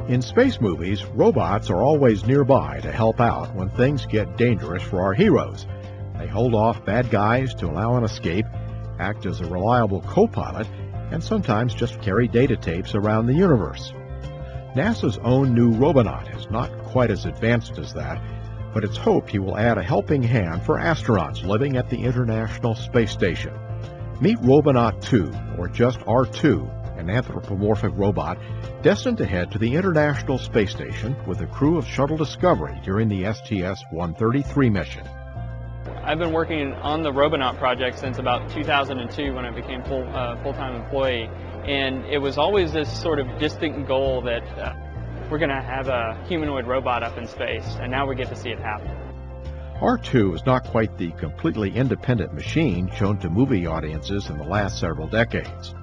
In space movies, robots are always nearby to help out when things get dangerous for our heroes. They hold off bad guys to allow an escape, act as a reliable co-pilot, and sometimes just carry data tapes around the universe. NASA's own new Robonaut is not quite as advanced as that, but it's hoped he will add a helping hand for astronauts living at the International Space Station. Meet Robonaut 2, or just R2, an anthropomorphic robot destined to head to the International Space Station with the crew of Shuttle Discovery during the STS-133 mission. I've been working on the Robonaut project since about 2002 when I became full-time employee, and it was always this sort of distant goal that we're going to have a humanoid robot up in space, and now we get to see it happen. R2 is not quite the completely independent machine shown to movie audiences in the last several decades,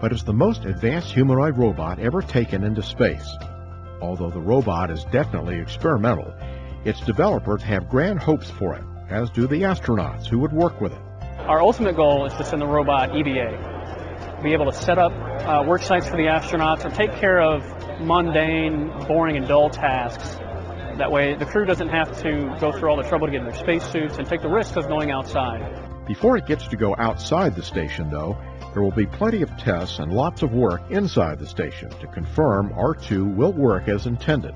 but it's the most advanced humanoid robot ever taken into space. Although the robot is definitely experimental, its developers have grand hopes for it, as do the astronauts who would work with it. Our ultimate goal is to send the robot EVA, be able to set up work sites for the astronauts or take care of mundane, boring, and dull tasks. That way the crew doesn't have to go through all the trouble to get in their spacesuits and take the risk of going outside. Before it gets to go outside the station, though, there will be plenty of tests and lots of work inside the station to confirm R2 will work as intended.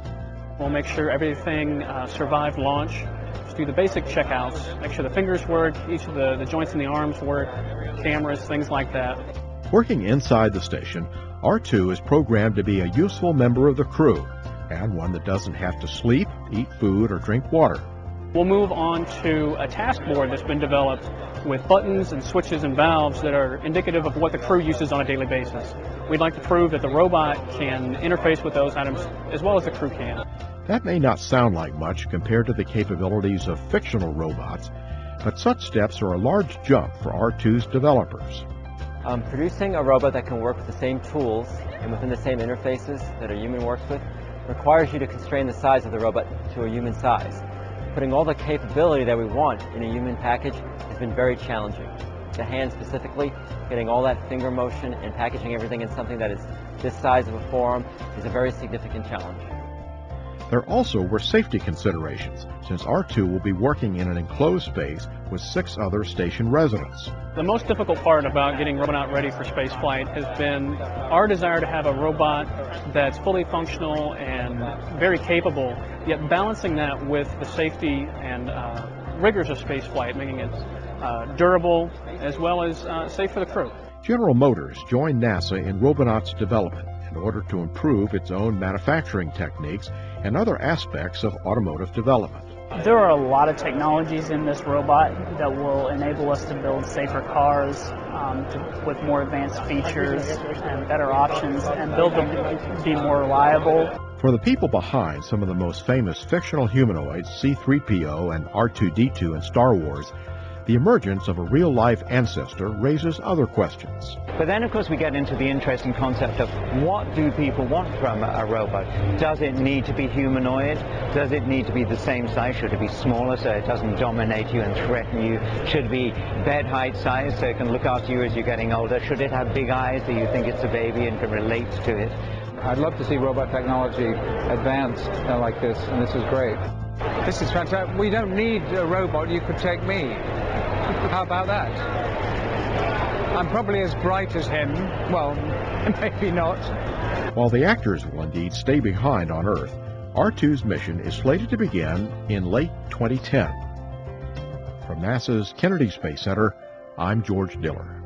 We'll make sure everything survived launch. Just do the basic checkouts, make sure the fingers work, each of the joints in the arms work, cameras, things like that. Working inside the station, R2 is programmed to be a useful member of the crew, and one that doesn't have to sleep, eat food, or drink water. We'll move on to a task board that's been developed with buttons and switches and valves that are indicative of what the crew uses on a daily basis. We'd like to prove that the robot can interface with those items as well as the crew can. That may not sound like much compared to the capabilities of fictional robots, but such steps are a large jump for R2's developers. Producing a robot that can work with the same tools and within the same interfaces that a human works with requires you to constrain the size of the robot to a human size. Putting all the capability that we want in a human package has been very challenging. The hand specifically, getting all that finger motion and packaging everything in something that is this size of a forearm is a very significant challenge. There also were safety considerations, since R2 will be working in an enclosed space with 6 other station residents. The most difficult part about getting Robonaut ready for space flight has been our desire to have a robot that's fully functional and very capable, yet balancing that with the safety and rigors of space flight, making it durable as well as safe for the crew. General Motors joined NASA in Robonaut's development in order to improve its own manufacturing techniques and other aspects of automotive development. There are a lot of technologies in this robot that will enable us to build safer cars with more advanced features and better options, and build them to be more reliable. For the people behind some of the most famous fictional humanoids, C-3PO and R2-D2 in Star Wars, the emergence of a real-life ancestor raises other questions. But then, of course, we get into the interesting concept of what do people want from a robot? Does it need to be humanoid? Does it need to be the same size? Should it be smaller so it doesn't dominate you and threaten you? Should it be bed height size so it can look after you as you're getting older? Should it have big eyes so you think it's a baby and can relate to it? I'd love to see robot technology advance like this, and this is great. This is fantastic. We don't need a robot. You could take me. How about that? I'm probably as bright as him. Well, maybe not. While the actors will indeed stay behind on Earth, R2's mission is slated to begin in late 2010. From NASA's Kennedy Space Center, I'm George Diller.